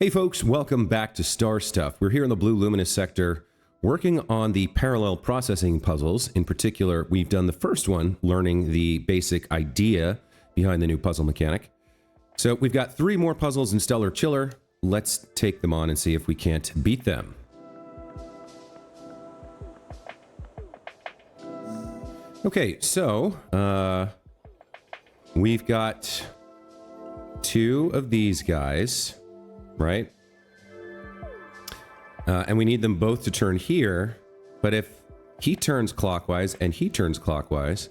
Hey folks, welcome back to Star Stuff. We're here in the blue luminous sector working on the parallel processing puzzles. In particular, we've done the first one, learning the basic idea behind the new puzzle mechanic. So we've got 3 more puzzles in Stellar Chiller. Let's take them on and see if we can't beat them. Okay, so we've got 2 of these guys, right? And we need them both to turn here, but if he turns clockwise and he turns clockwise,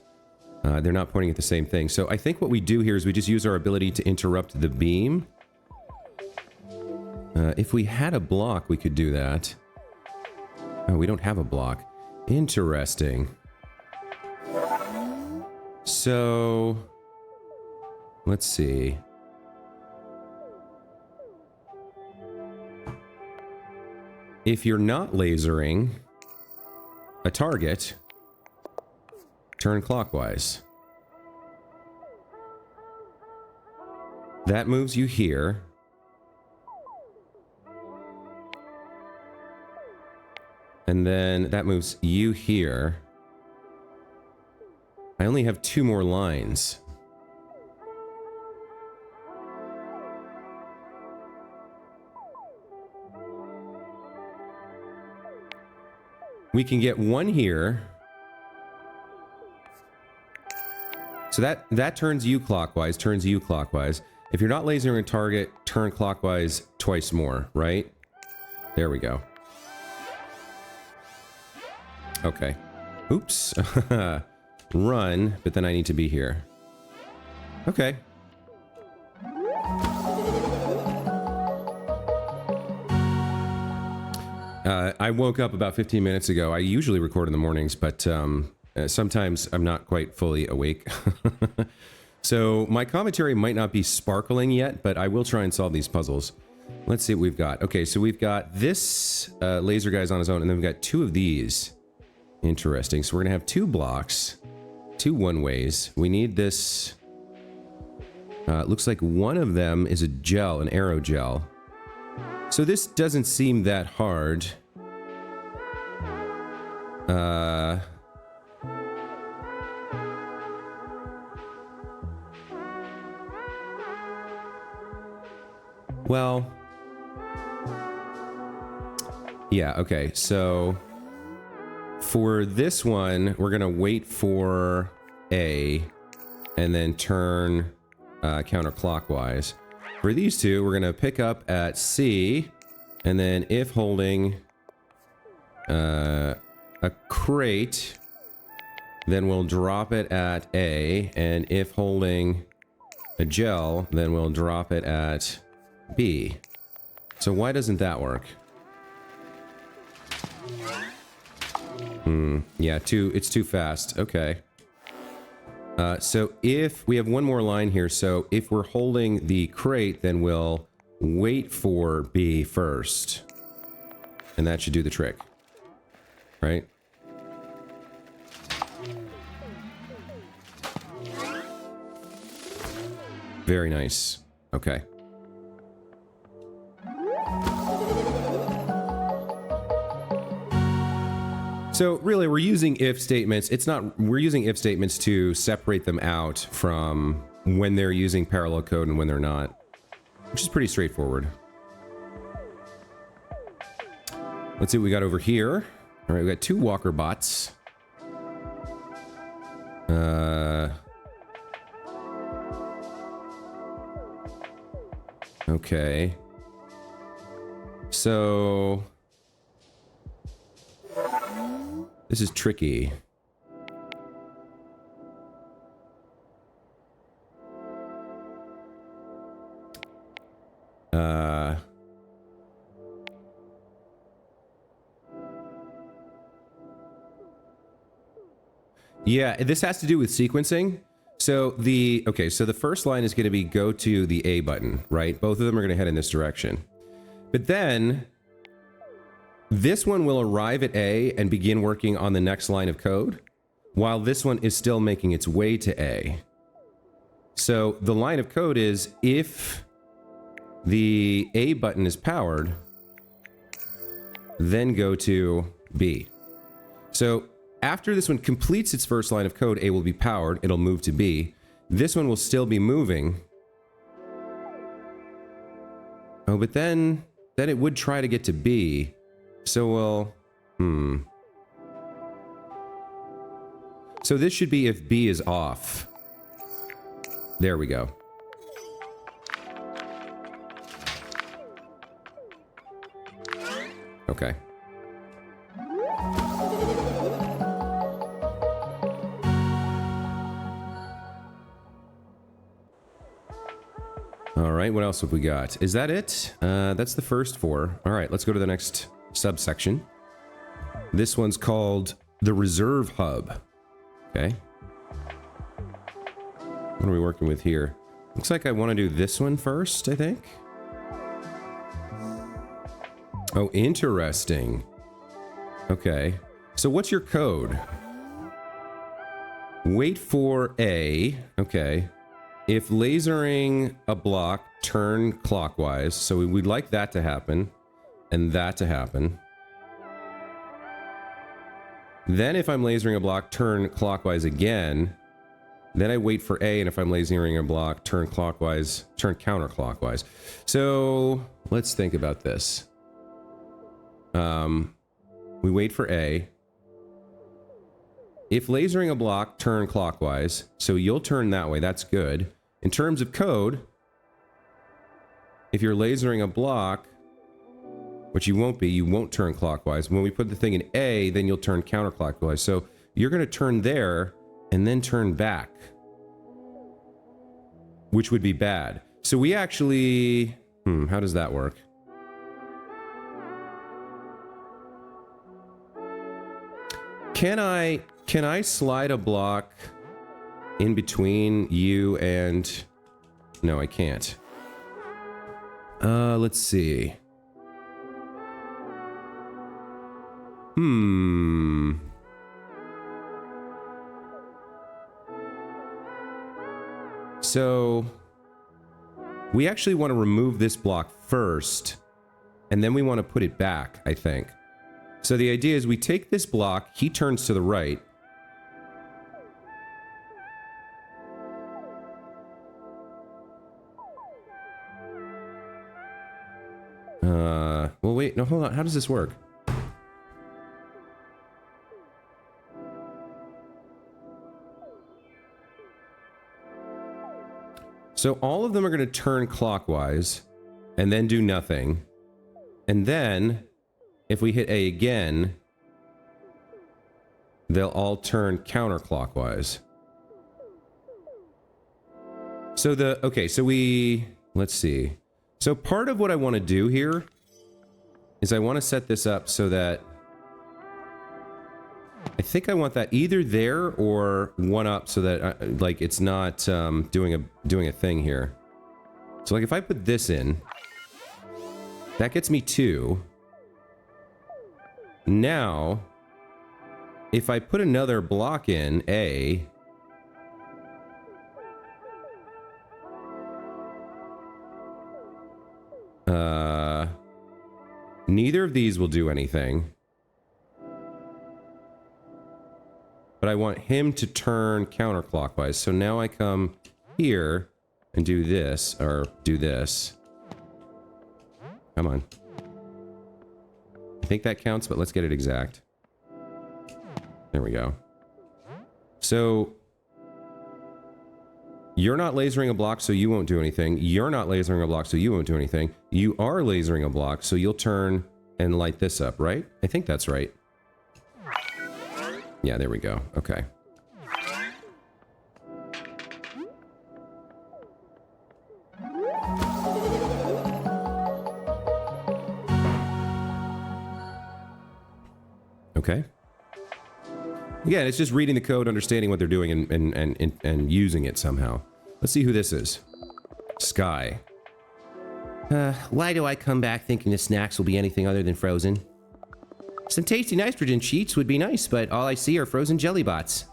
they're not pointing at the same thing. So I think what we do here is we just use our ability to interrupt the beam. If we had a block, we could do that. Oh, we don't have a block. Interesting. So, let's see. If you're not lasering a target, turn clockwise. That moves you here. And then that moves you here. I only have 2 more lines. We can get 1 here. So that turns you clockwise, turns you clockwise. If you're not lasering a target, turn clockwise twice more, right? There we go. Okay. Oops. Run, but then I need to be here. Okay. I woke up about 15 minutes ago. I usually record in the mornings, but sometimes I'm not quite fully awake. So my commentary might not be sparkling yet, but I will try and solve these puzzles. Let's see what we've got. Okay, so we've got this laser guy's on his own, and then we've got 2 of these. Interesting. So we're going to have 2 blocks, 2 one-ways. We need this. Looks like one of them is a gel, an aerogel. So this doesn't seem that hard. Well, yeah, okay, so for this one, we're gonna wait for A and then turn counterclockwise. For these 2, we're gonna pick up at C, and then if holding a crate, then we'll drop it at A, and if holding a gel, then we'll drop it at B. So why doesn't that work? Yeah, it's too fast. Okay. So if we have 1 more line here, so if we're holding the crate, then we'll wait for B first. And that should do the trick. Right? Very nice. Okay. So really, we're using if statements. We're using if statements to separate them out from when they're using parallel code and when they're not, which is pretty straightforward. Let's see what we got over here. All right, we got 2 walker bots. Okay. So this is tricky. Yeah, this has to do with sequencing. So the first line is going to be go to the A button, right? Both of them are going to head in this direction. But then this one will arrive at A and begin working on the next line of code, while this one is still making its way to A. So the line of code is if the A button is powered, then go to B. So after this one completes its first line of code, A will be powered, it'll move to B. This one will still be moving. Oh, but then it would try to get to B. So we'll, So this should be if B is off. There we go. Okay. All right, what else have we got? Is that it? That's the first 4. All right, let's go to the next subsection. This one's called the Reserve Hub. Okay. What are we working with here? Looks like I want to do this one first, I think. Oh, interesting. Okay. So what's your code? Wait for A. Okay. If lasering a block, turn clockwise. So we'd like that to happen. And that to happen. Then if I'm lasering a block, turn clockwise again. Then I wait for A, and if I'm lasering a block, turn clockwise, turn counterclockwise. So let's think about this. We wait for A. If lasering a block, turn clockwise. So you'll turn that way. That's good. In terms of code, if you're lasering a block, which you won't be, you won't turn clockwise. When we put the thing in A, then you'll turn counterclockwise. So you're going to turn there and then turn back, which would be bad. So we actually, how does that work? Can I slide a block in between you and... No, I can't. Let's see. So we actually want to remove this block first, and then we want to put it back, I think. So the idea is we take this block, he turns to the right. Well, wait, no, hold on. How does this work? So all of them are going to turn clockwise and then do nothing. And then if we hit A again, they'll all turn counterclockwise. So let's see. So part of what I want to do here is I want to set this up so that I think I want that either there or one up so that like it's not doing a thing here. So like if I put this in, that gets me 2. Now, if I put another block in, A, neither of these will do anything. But I want him to turn counterclockwise. So now I come here and do this, or do this. Come on. I think that counts, but let's get it exact. There we go. So you're not lasering a block, so you won't do anything. You're not lasering a block, so you won't do anything. You are lasering a block, so you'll turn and light this up, right? I think that's right. Yeah, there we go. Okay. Okay. Again, it's just reading the code, understanding what they're doing, and using it somehow. Let's see who this is. Sky. Why do I come back thinking the snacks will be anything other than frozen? Some tasty nitrogen sheets would be nice, but all I see are frozen jelly bots.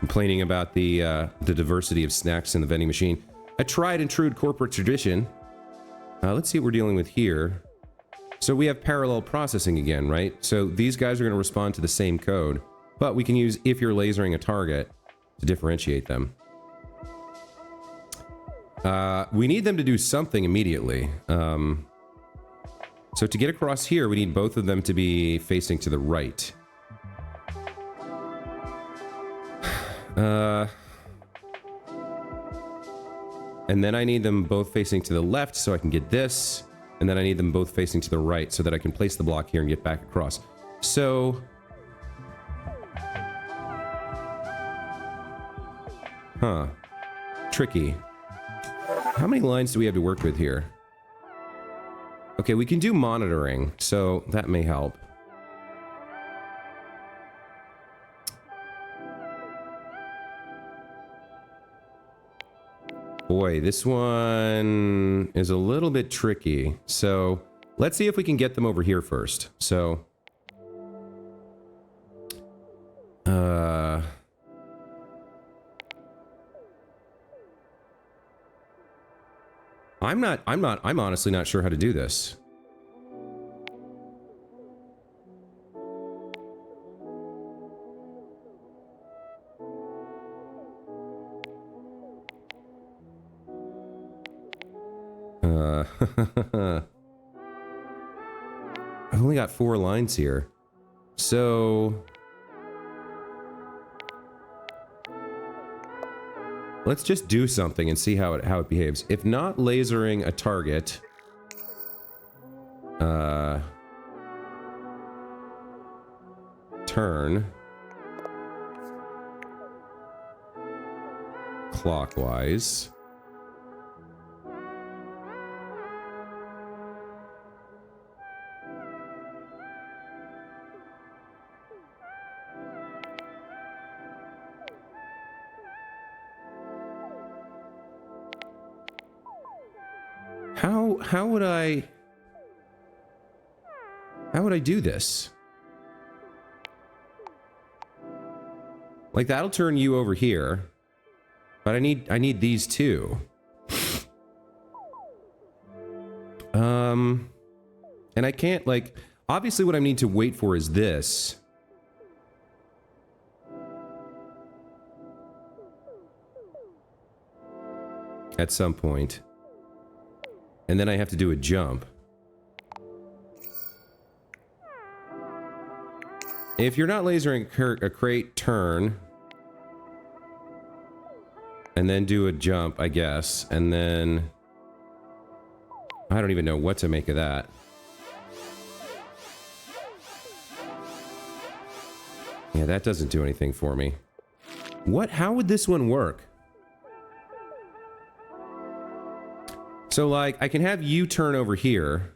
Complaining about the diversity of snacks in the vending machine. a tried and true corporate tradition. Let's see what we're dealing with here. So we have parallel processing again, right? So these guys are going to respond to the same code, but we can use if you're lasering a target to differentiate them. We need them to do something immediately. So to get across here, we need both of them to be facing to the right. And then I need them both facing to the left so I can get this. And then I need them both facing to the right so that I can place the block here and get back across. So... Huh. Tricky. How many lines do we have to work with here? Okay, we can do monitoring, so that may help. Boy, this one is a little bit tricky. So let's see if we can get them over here first. So, I'm honestly not sure how to do this. I've only got 4 lines here. So let's just do something and see how it behaves. If not lasering a target, turn clockwise. How would I do this? Like that'll turn you over here, but I need these two. And I can't, like, obviously what I need to wait for is this. At some point. And then I have to do a jump. If you're not lasering a crate, turn. And then do a jump, I guess. And then... I don't even know what to make of that. Yeah, that doesn't do anything for me. What? How would this one work? So, like, I can have you turn over here.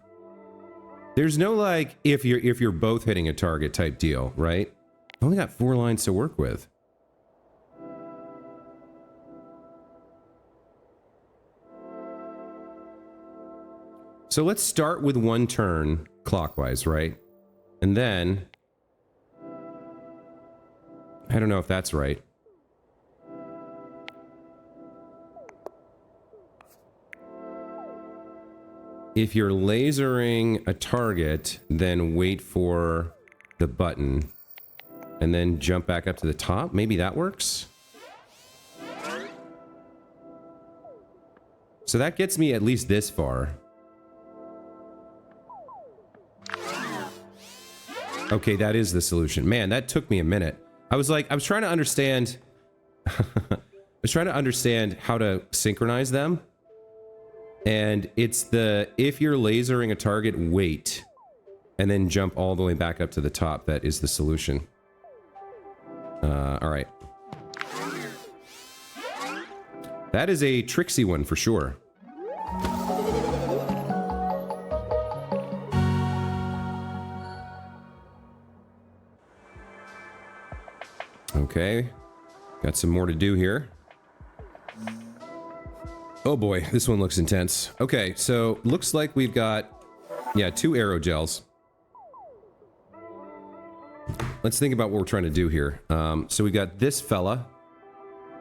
There's no, like, if you're both hitting a target type deal, right? I only got 4 lines to work with. So let's start with 1 turn clockwise, right? And then... I don't know if that's right. If you're lasering a target, then wait for the button and then jump back up to the top. Maybe that works. So that gets me at least this far. Okay, that is the solution. Man, that took me a minute. I was trying to understand I was trying to understand how to synchronize them. And it's the, if you're lasering a target, wait. And then jump all the way back up to the top. That is the solution. Alright. That is a tricksy one for sure. Okay. Got some more to do here. Oh boy, this one looks intense. Okay, so looks like we've got, yeah, 2 aerogels. Let's think about what we're trying to do here. So we got this fella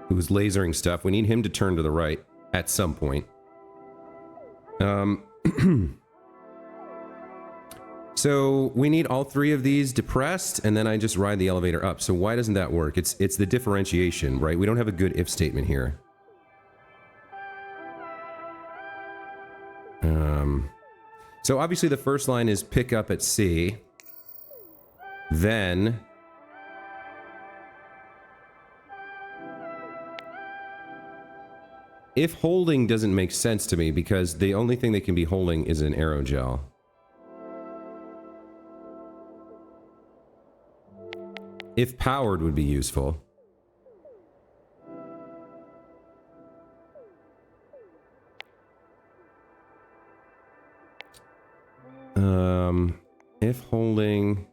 who's lasering stuff. We need him to turn to the right. at some point. So we need all three of these depressed, and then I just ride the elevator up. So why doesn't that work? It's the differentiation, right? We don't have a good if statement here. So obviously the first line is pick up at C. Then if holding doesn't make sense to me because the only thing they can be holding is an aerogel. If powered would be useful. If holding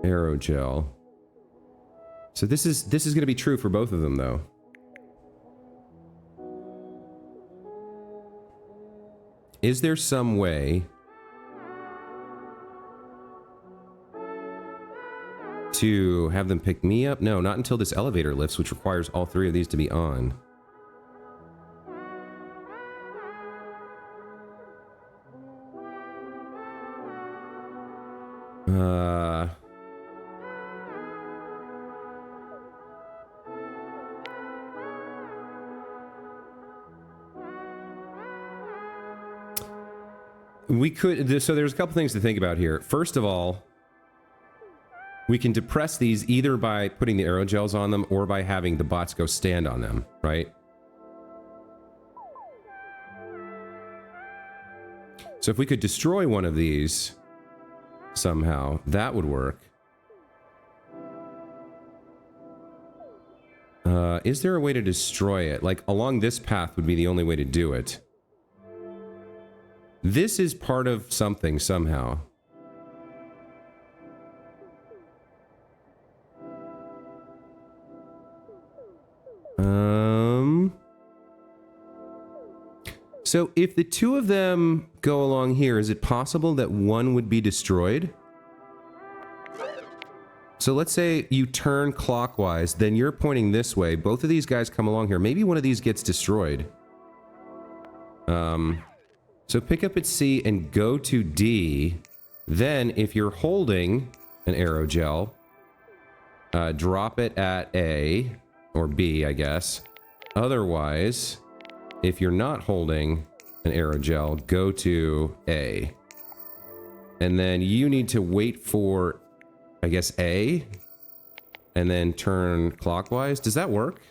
aerogel. So this is going to be true for both of them though. Is there some way to have them pick me up? No, not until this elevator lifts, which requires all three of these to be on. We could, so there's a couple things to think about here. First of all, we can depress these either by putting the aerogels on them or by having the bots go stand on them, right? So if we could destroy one of these somehow, that would work. Is there a way to destroy it? Like, along this path would be the only way to do it. This is part of something somehow. So if the two of them go along here, is it possible that one would be destroyed? So let's say you turn clockwise, then you're pointing this way. Both of these guys come along here. Maybe one of these gets destroyed. So pick up at C and go to D. Then if you're holding an aerogel, drop it at A or B, I guess. Otherwise, if you're not holding an aerogel, go to A. And then you need to wait for, I guess, A, and then turn clockwise. Does that work?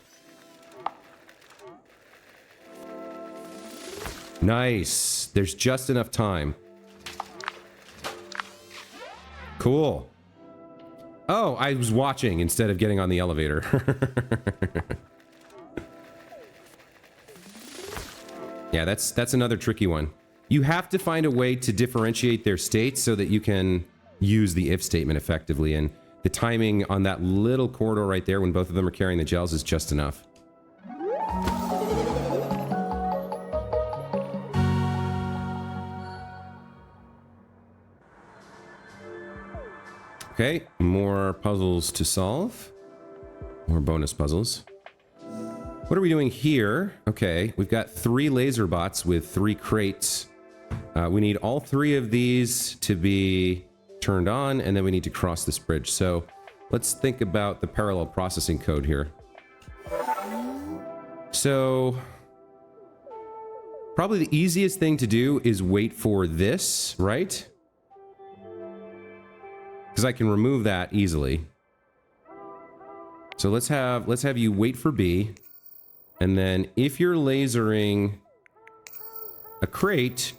Nice. There's just enough time. Cool. Oh, I was watching instead of getting on the elevator. Yeah, that's another tricky one. You have to find a way to differentiate their states so that you can use the if statement effectively, and the timing on that little corridor right there when both of them are carrying the gels is just enough. Okay, more puzzles to solve. More bonus puzzles. What are we doing here? Okay, we've got 3 laser bots with 3 crates. We need all 3 of these to be turned on, and then we need to cross this bridge. So let's think about the parallel processing code here. So probably the easiest thing to do is wait for this, right? Because I can remove that easily. So let's have you wait for B. And then if you're lasering a crate,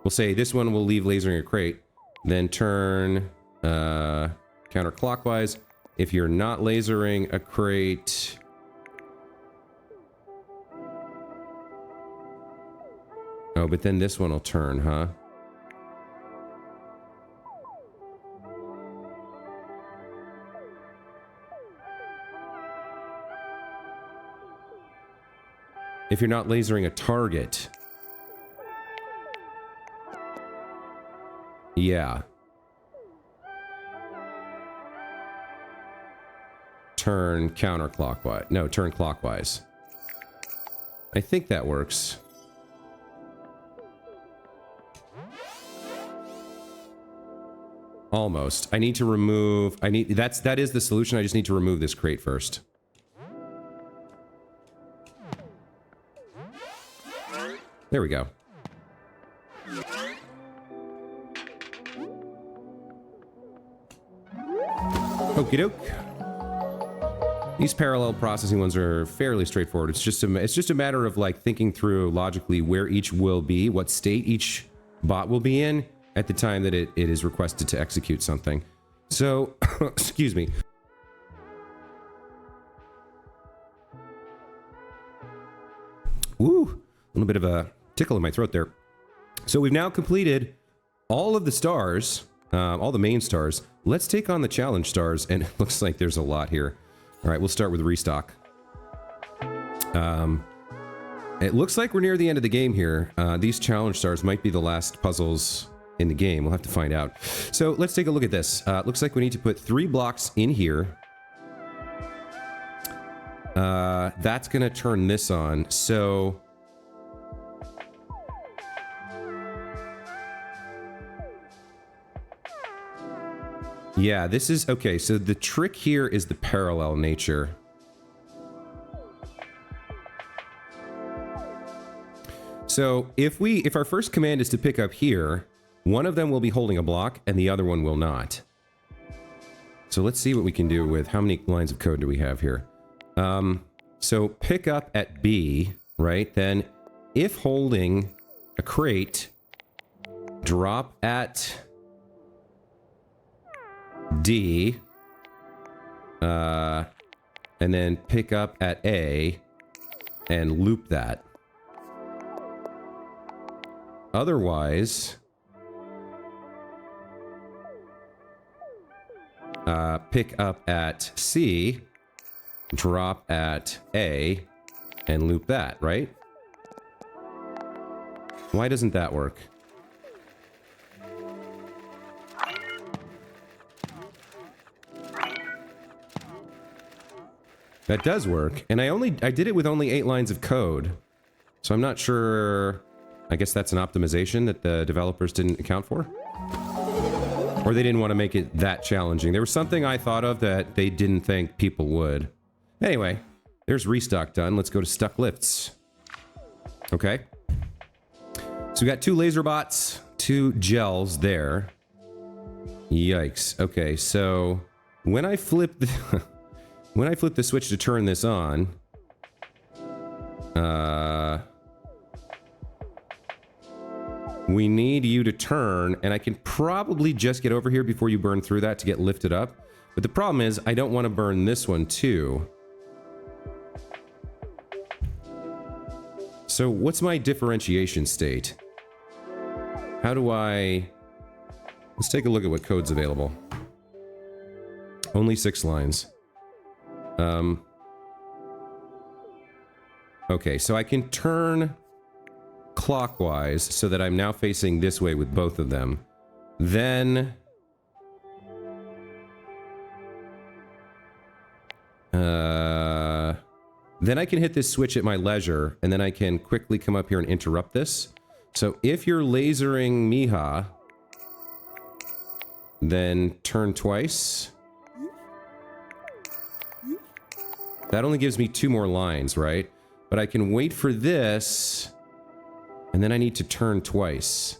we'll say this one will leave lasering a crate. Then turn counterclockwise. If you're not lasering a crate... Oh, but then this one will turn, huh? If you're not lasering a target. Yeah. Turn counterclockwise. No, turn clockwise. I think that works. Almost. I need to remove... that is the solution. I just need to remove this crate first. There we go. Okie doke. These parallel processing ones are fairly straightforward. It's just a matter of like thinking through logically where each will be, what state each bot will be in at the time that it is requested to execute something. So, excuse me. Woo! A little bit of a tickle in my throat there. So we've now completed all of the stars, all the main stars. Let's take on the challenge stars, and it looks like there's a lot here. All right, we'll start with restock. It looks like we're near the end of the game here. These challenge stars might be the last puzzles in the game. We'll have to find out. So let's take a look at this. Looks like we need to put 3 blocks in here. That's going to turn this on. So... yeah, this is... okay, so the trick here is the parallel nature. So if our first command is to pick up here, one of them will be holding a block and the other one will not. So let's see what we can do with how many lines of code do we have here. So pick up at B, right? Then if holding a crate, drop at D, and then pick up at A and loop that. Otherwise, pick up at C, drop at A, and loop that, right? Why doesn't that work? That does work, and I did it with only 8 lines of code, so I'm not sure. I guess that's an optimization that the developers didn't account for, or they didn't want to make it that challenging. There was something I thought of that they didn't think people would. Anyway, there's restock done. Let's go to stuck lifts. Okay, so we got 2 laser bots, 2 gels there. Yikes. Okay, so when I flip the when I flip the switch to turn this on, we need you to turn, and I can probably just get over here before you burn through that to get lifted up. But the problem is, I don't want to burn this one too. So what's my differentiation state? How do I... let's take a look at what code's available. Only 6 lines. Okay, so I can turn clockwise so that I'm now facing this way with both of them. Then... then I can hit this switch at my leisure, and then I can quickly come up here and interrupt this. So if you're lasering Miha, then turn twice. That only gives me 2 more lines, right? But I can wait for this, and then I need to turn twice.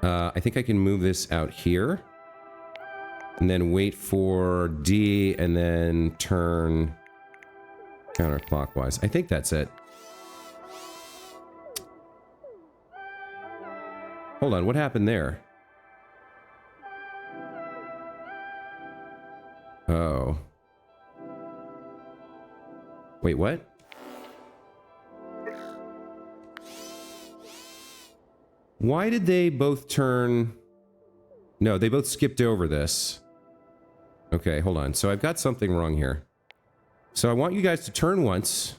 I think I can move this out here. And then wait for D, and then turn counterclockwise. I think that's it. Hold on, what happened there? Oh. Wait, what? Why did they both turn... no, they both skipped over this. Okay, hold on. So I've got something wrong here. So I want you guys to turn once.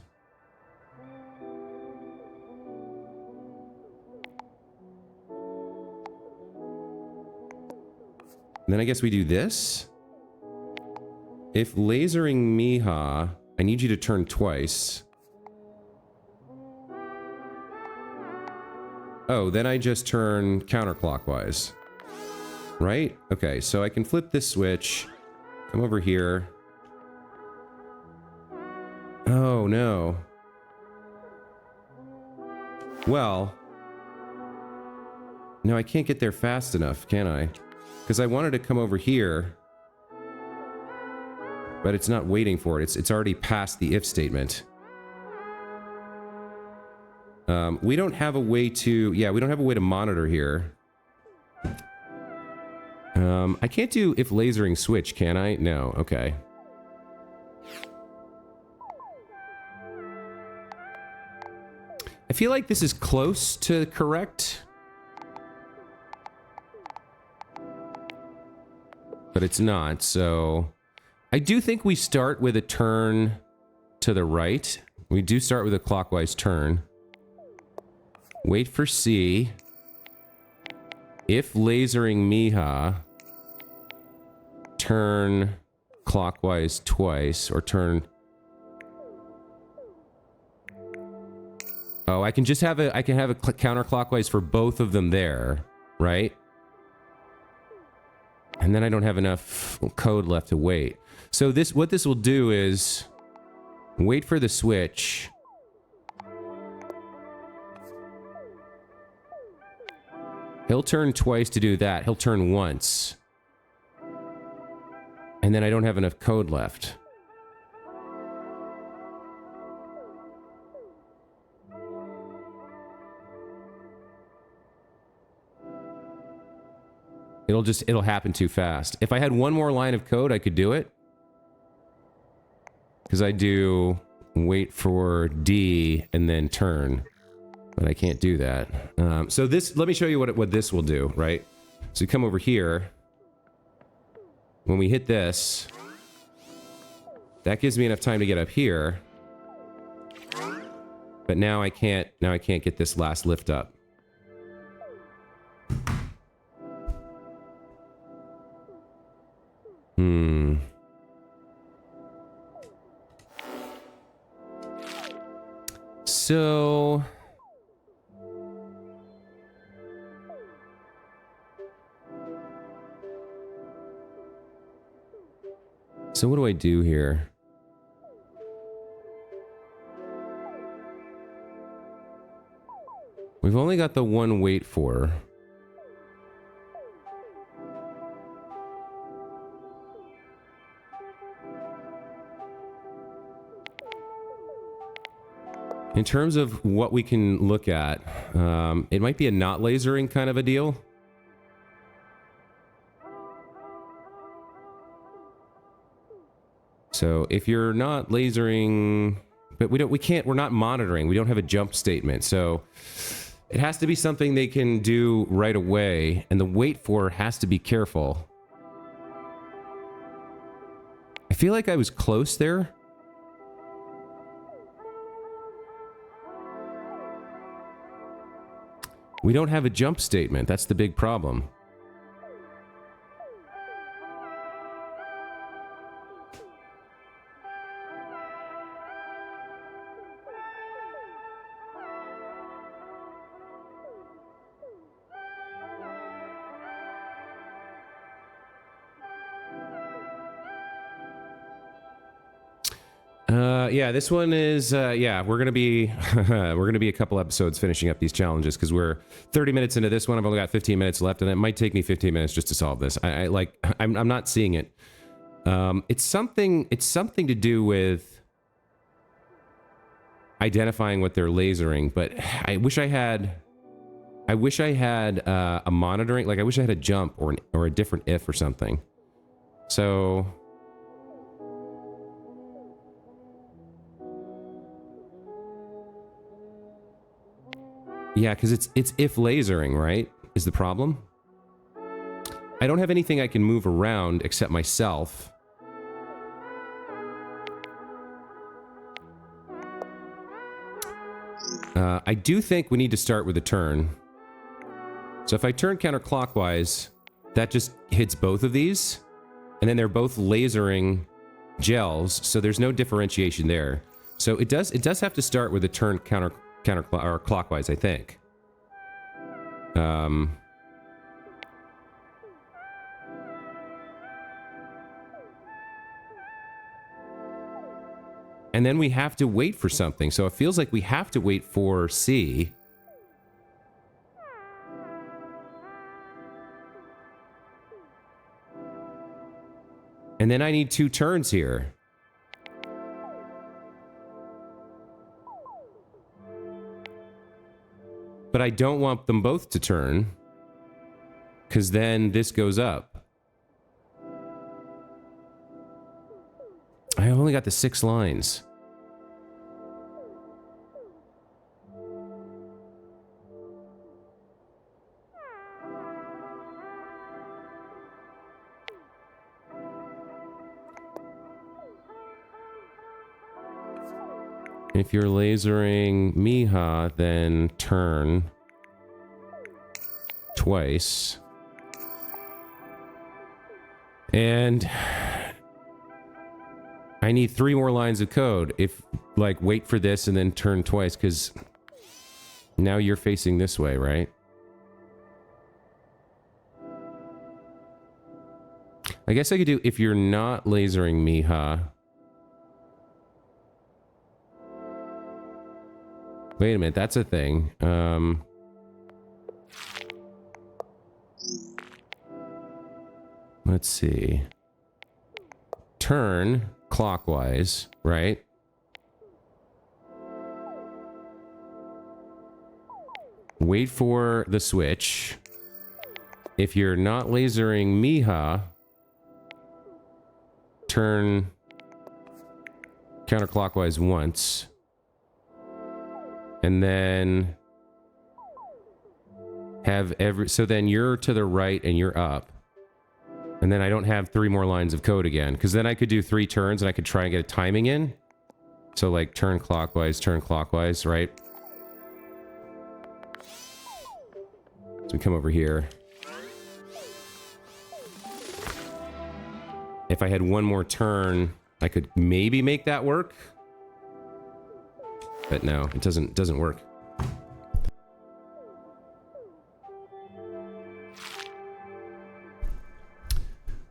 And then I guess we do this. If lasering Miha, I need you to turn twice. Oh, then I just turn counterclockwise. Right? Okay, so I can flip this switch. Come over here. Oh, no. Well. No, I can't get there fast enough, can I? Because I wanted to come over here. But it's not waiting for it. It's already past the if statement. We don't have a way to... Yeah, we don't have a way to monitor here. I can't do if lasering switch, can I? No, okay. I feel like this is close to correct. But it's not, so... I do think we start with a turn to the right. We do start with a clockwise turn. Wait for C. If lasering Miha, turn clockwise twice, or turn... Oh, I can just have a, counterclockwise for both of them there, right? And then I don't have enough code left to wait. So this, what this will do is wait for the switch. He'll turn twice to do that. He'll turn once. And then I don't have enough code left. It'll happen too fast. If I had one more line of code, I could do it. Because I do wait for D and then turn. But I can't do that. So this, let me show you what this will do, right? So you come over here. When we hit this, that gives me enough time to get up here. But now I can't get this last lift up. So what do I do here? We've only got the one wait for. In terms of what we can look at, it might be a not lasering kind of a deal. So if you're not lasering, but we're not monitoring. We don't have a jump statement. So it has to be something they can do right away. And the wait for has to be careful. I feel like I was close there. We don't have a jump statement. That's the big problem. Yeah, this one is, yeah, we're going to be, we're going to be a couple episodes finishing up these challenges because we're 30 minutes into this one. I've only got 15 minutes left and it might take me 15 minutes just to solve this. I'm not seeing it. It's something to do with identifying what they're lasering, but I wish I had a monitoring, like I wish I had a jump or a different if or something. So... Yeah, because it's if lasering, right? Is the problem? I don't have anything I can move around except myself. I do think we need to start with a turn. So if I turn counterclockwise, that just hits both of these. And then they're both lasering gels, so there's no differentiation there. So it does have to start with a turn or clockwise, I think. And then we have to wait for something. So it feels like we have to wait for C. And then I need 2 turns here. But I don't want them both to turn, because then this goes up. I only got the 6 lines. If you're lasering Miha, then turn twice. And I need 3 more lines of code. If, like, wait for this and then turn twice, because now you're facing this way, right? I guess I could do if you're not lasering Miha. Wait a minute, that's a thing. Let's see. Turn clockwise, right? Wait for the switch. If you're not lasering Miha, turn counterclockwise once. And then have so then you're to the right and you're up. And then I don't have 3 more lines of code again, because then I could do 3 turns and I could try and get a timing in. So like turn clockwise, right? So we come over here. If I had 1 more turn, I could maybe make that work. But no, it doesn't work.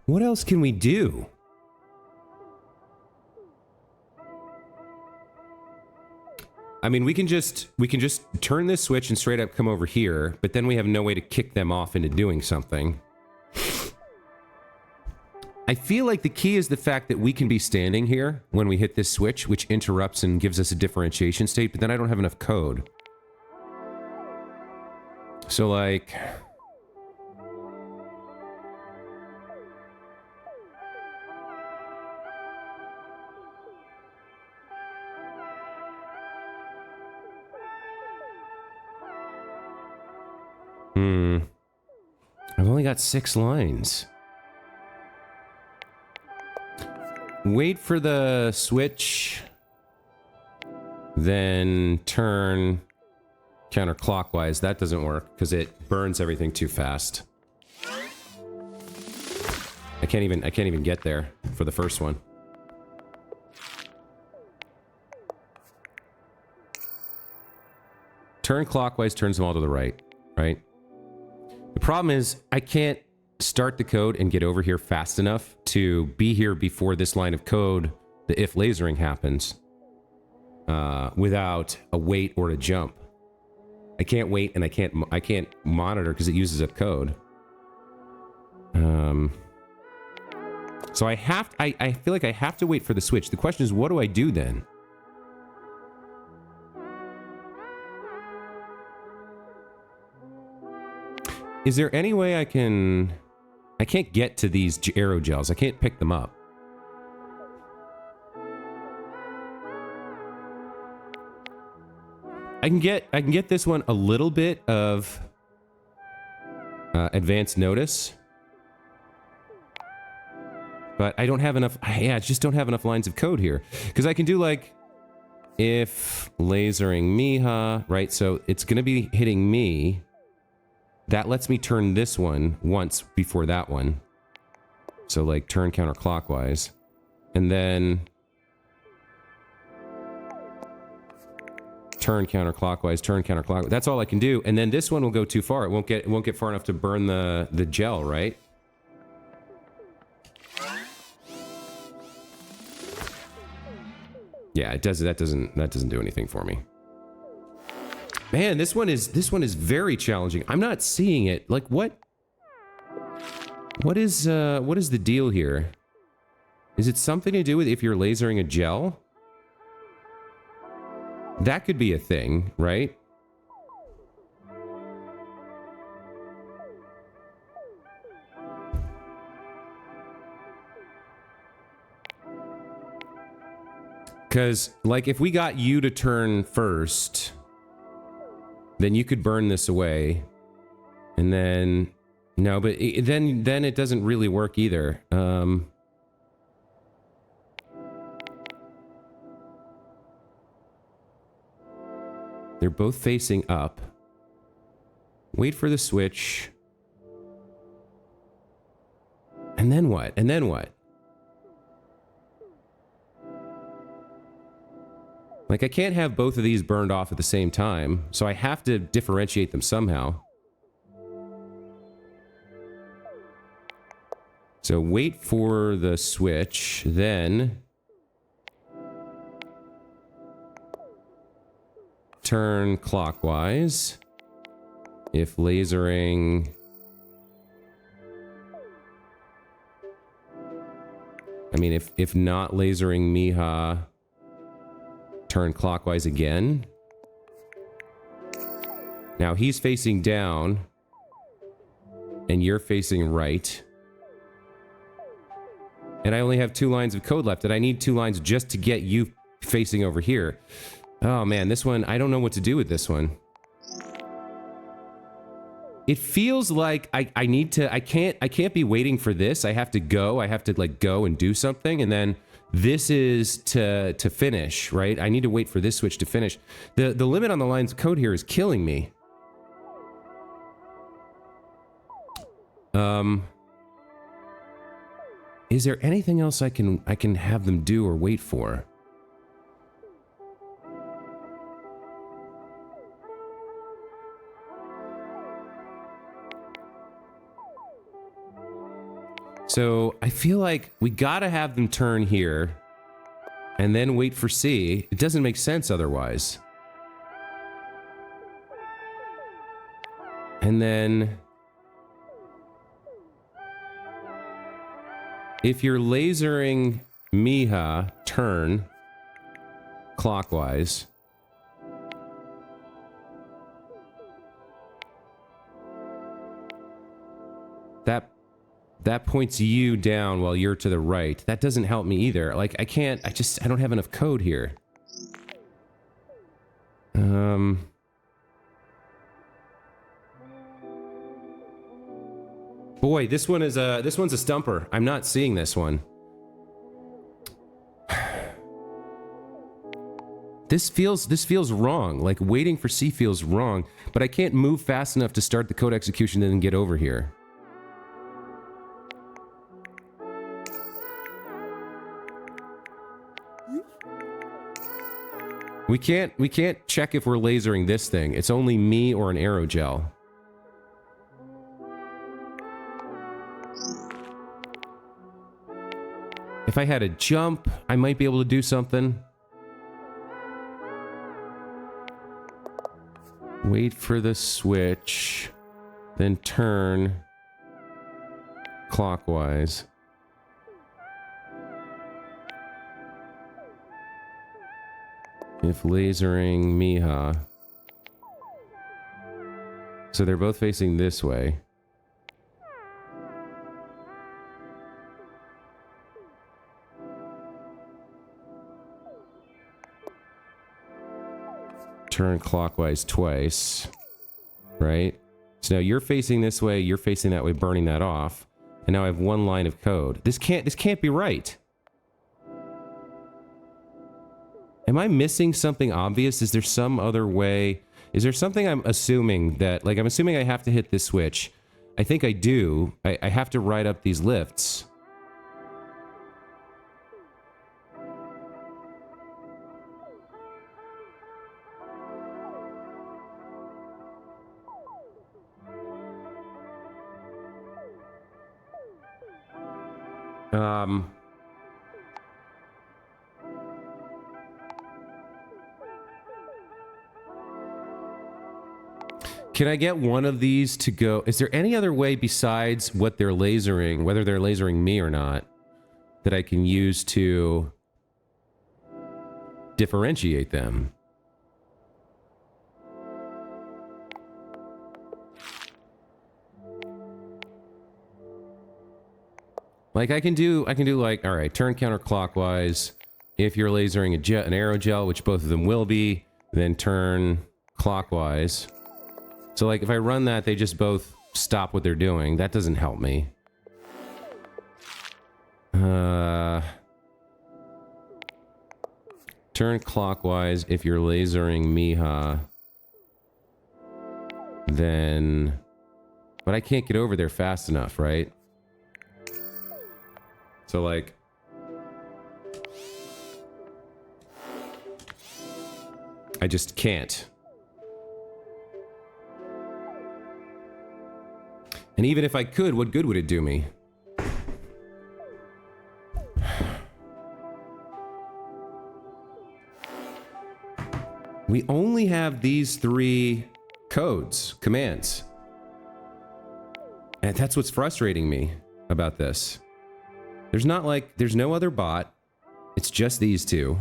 What else can we do? I mean, we can just turn this switch and straight up come over here, but then we have no way to kick them off into doing something. I feel like the key is the fact that we can be standing here when we hit this switch, which interrupts and gives us a differentiation state, but then I don't have enough code. So, like... I've only got 6 lines. Wait for the switch, then turn counterclockwise. That doesn't work because it burns everything too fast. I can't even get there for the first one. Turn clockwise turns them all to the right, right? The problem is I can't start the code and get over here fast enough to be here before this line of code, the if lasering happens, without a wait or a jump. I can't wait and I can't monitor because it uses up code. So I feel like I have to wait for the switch. The question is, what do I do then? Is there any way I can't get to these aerogels. I can't pick them up. I can get this one a little bit of advanced notice. But I don't have enough, I just don't have enough lines of code here. Because I can do like, if lasering Miha, right? So it's going to be hitting me. That lets me turn this one once before that one. So like turn counterclockwise. and then turn counterclockwise, turn counterclockwise. That's all I can do. And then this one will go too far. It won't get far enough to burn the gel, right? Yeah, it does. That doesn't do anything for me. Man, this one is very challenging. I'm not seeing it. Like what is the deal here? Is it something to do with if you're lasering a gel? That could be a thing, right? Because, like, if we got you to turn first, then you could burn this away. And then... No, but then it doesn't really work either. They're both facing up. Wait for the switch. And then what? And then what? Like, I can't have both of these burned off at the same time, so I have to differentiate them somehow. So wait for the switch, then turn clockwise. If lasering... I mean, if not lasering Miha, turn clockwise again. Now he's facing down, and you're facing right. And I only have 2 lines of code left, and I need 2 lines just to get you facing over here. Oh man, this one, I don't know what to do with this one. It feels like I need to, I can't be waiting for this. I have to like go and do something, and then this is to finish, right? I need to wait for this switch to finish. The limit on the lines of code here is killing me. Is there anything else I can have them do or wait for? So I feel like we gotta have them turn here and then wait for C. It doesn't make sense otherwise. And then if you're lasering Miha, turn clockwise. That points you down while you're to the right. That doesn't help me either. Like, I don't have enough code here. Boy, this one's a stumper. I'm not seeing this one. This feels wrong. Like, waiting for C feels wrong, but I can't move fast enough to start the code execution and then get over here. We can't check if we're lasering this thing. It's only me or an aerogel. If I had a jump, I might be able to do something. Wait for the switch, then turn clockwise. If lasering Miha. So they're both facing this way. Turn clockwise twice, right? So now you're facing this way, you're facing that way, burning that off. And now I have 1 line of code. This can't be right. Am I missing something obvious? Is there some other way? Is there something I'm assuming that, like, I'm assuming I have to hit this switch. I think I do. I have to ride up these lifts. Um... Can I get one of these to go? Is there any other way besides what they're lasering, whether they're lasering me or not, that I can use to differentiate them? Like I can do like, all right, turn counterclockwise. If you're lasering an aerogel, which both of them will be, then turn clockwise. So like if I run that, they just both stop what they're doing. That doesn't help me. Turn clockwise if you're lasering Miha. Then... But I can't get over there fast enough, right? So like... I just can't. And even if I could, what good would it do me? We only have these 3 codes, commands. And that's what's frustrating me about this. There's not like, there's no other bot. It's just these 2.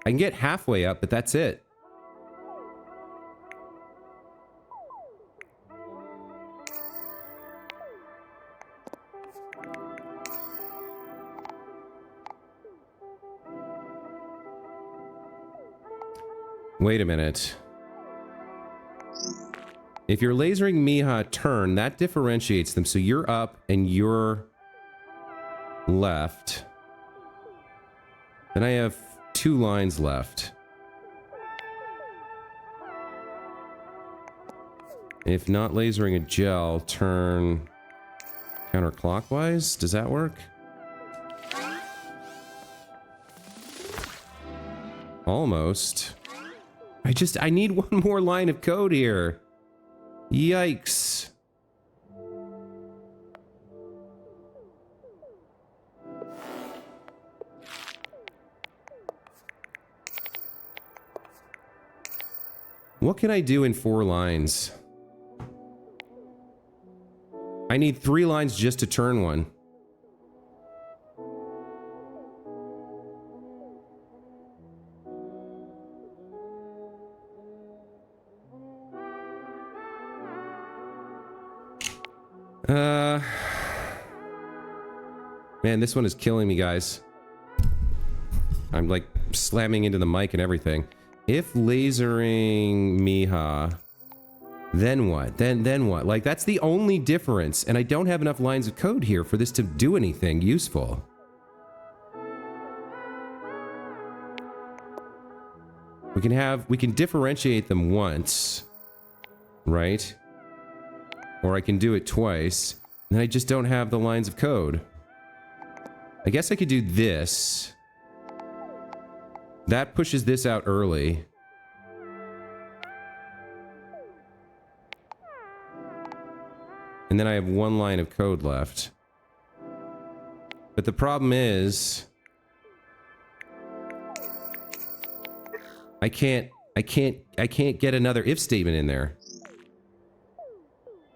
I can get halfway up, but that's it. Wait a minute. If you're lasering Miha turn, that differentiates them. So you're up and you're left. Then I have 2 lines left. If not lasering a gel, turn counterclockwise. Does that work? Almost. I need one more line of code here. Yikes. What can I do in 4 lines? I need 3 lines just to turn one. Man, this one is killing me, guys. I'm like slamming into the mic and everything. If lasering Miha, then what? Then what? Like, that's the only difference, and I don't have enough lines of code here for this to do anything useful. We can differentiate them once, right? Or I can do it twice, and I just don't have the lines of code. I guess I could do this. That pushes this out early. And then I have 1 line of code left. But the problem is... I can't get another if statement in there.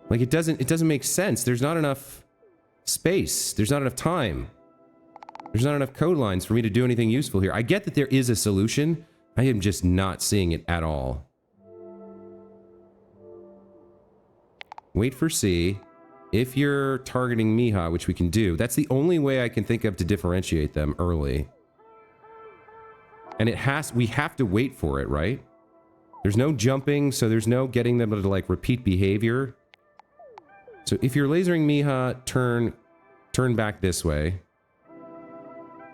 Like, it doesn't make sense. There's not enough space. There's not enough time. There's not enough code lines for me to do anything useful here. I get that there is a solution. I am just not seeing it at all. Wait for C. If you're targeting Miha, which we can do, that's the only way I can think of to differentiate them early. And we have to wait for it, right? There's no jumping, so there's no getting them to, like, repeat behavior. So if you're lasering Miha, turn back this way.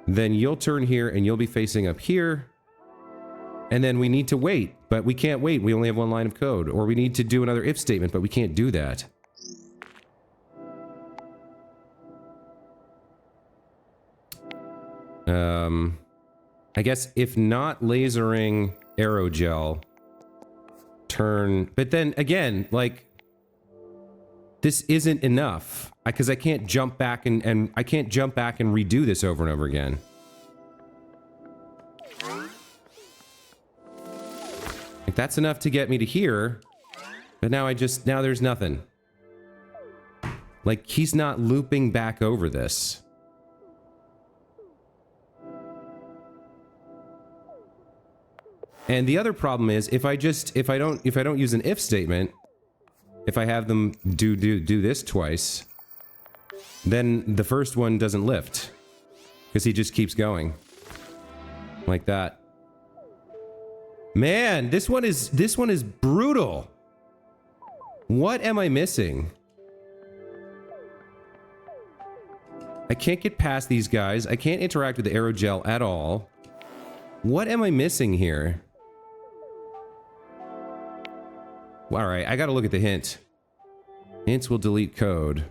Then you'll turn here and you'll be facing up here. And then we need to wait, but we can't wait. We only have 1 line of code. Or we need to do another if statement, but we can't do that. I guess if not lasering aerogel, turn... But then, again, like... this isn't enough. Because I can't jump back and I can't jump back and redo this over and over again. Like, that's enough to get me to here. But now now there's nothing. Like, he's not looping back over this. And the other problem is, if I don't use an if statement, if I have them do this twice, then the first one doesn't lift. Because he just keeps going. Like that. Man, this one is brutal. What am I missing? I can't get past these guys. I can't interact with the aerogel at all. What am I missing here? All right, I gotta look at the hint. Hints will delete code.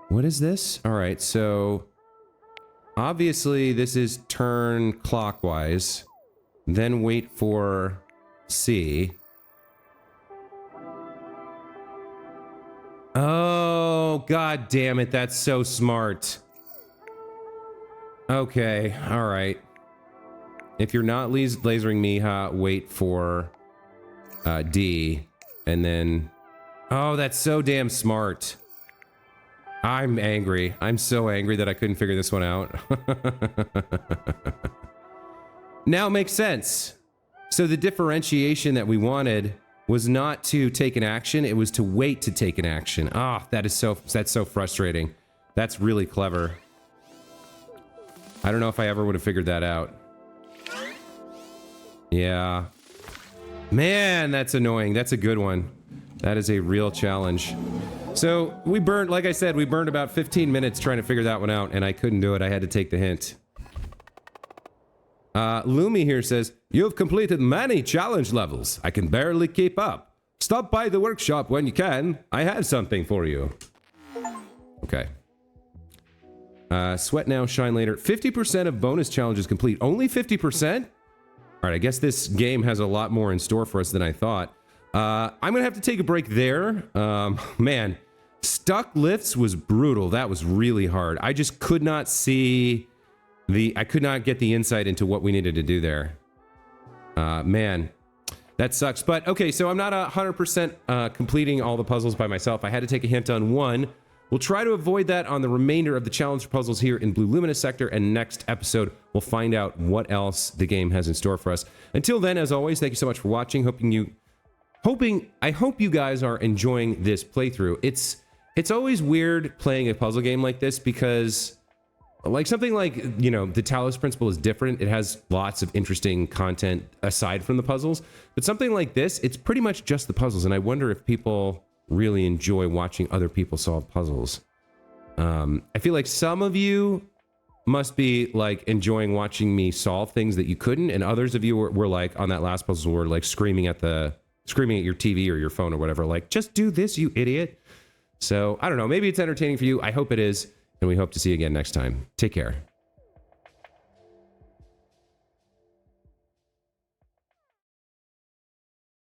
What is this? All right, so obviously this is turn clockwise, then wait for C. Oh, god damn it, that's so smart. Okay, all right. If you're not lasering me, wait for D, and then... Oh, that's so damn smart. I'm angry. I'm so angry that I couldn't figure this one out. Now it makes sense. So the differentiation that we wanted was not to take an action, it was to wait to take an action. Ah, that's so frustrating. That's really clever. I don't know if I ever would have figured that out. Yeah. Man, that's annoying. That's a good one. That is a real challenge. So, we burned, like I said, we burned about 15 minutes trying to figure that one out, and I couldn't do it. I had to take the hint. Lumi here says, "You've completed many challenge levels. I can barely keep up. Stop by the workshop when you can. I have something for you." Okay. Sweat now, shine later. 50% of bonus challenges complete. Only 50%? Alright, I guess this game has a lot more in store for us than I thought. I'm gonna have to take a break there. Man, stuck lifts was brutal. That was really hard. I just could not see I could not get the insight into what we needed to do there. Man, that sucks. But, okay, so I'm not 100% completing all the puzzles by myself. I had to take a hint on one. We'll try to avoid that on the remainder of the challenge puzzles here in Blue Luminous Sector, and next episode, we'll find out what else the game has in store for us. Until then, as always, thank you so much for watching. I hope you guys are enjoying this playthrough. It's always weird playing a puzzle game like this because, like, something like, you know, the Talos Principle is different. It has lots of interesting content aside from the puzzles. But something like this, it's pretty much just the puzzles, and I wonder if people really enjoy watching other people solve puzzles. I feel like some of you must be like enjoying watching me solve things that you couldn't, and others of you were like on that last puzzle were like screaming at your TV or your phone or whatever, like, just do this, you idiot. So I don't know, maybe it's entertaining for you. I hope it is, and we hope to see you again next time. Take care.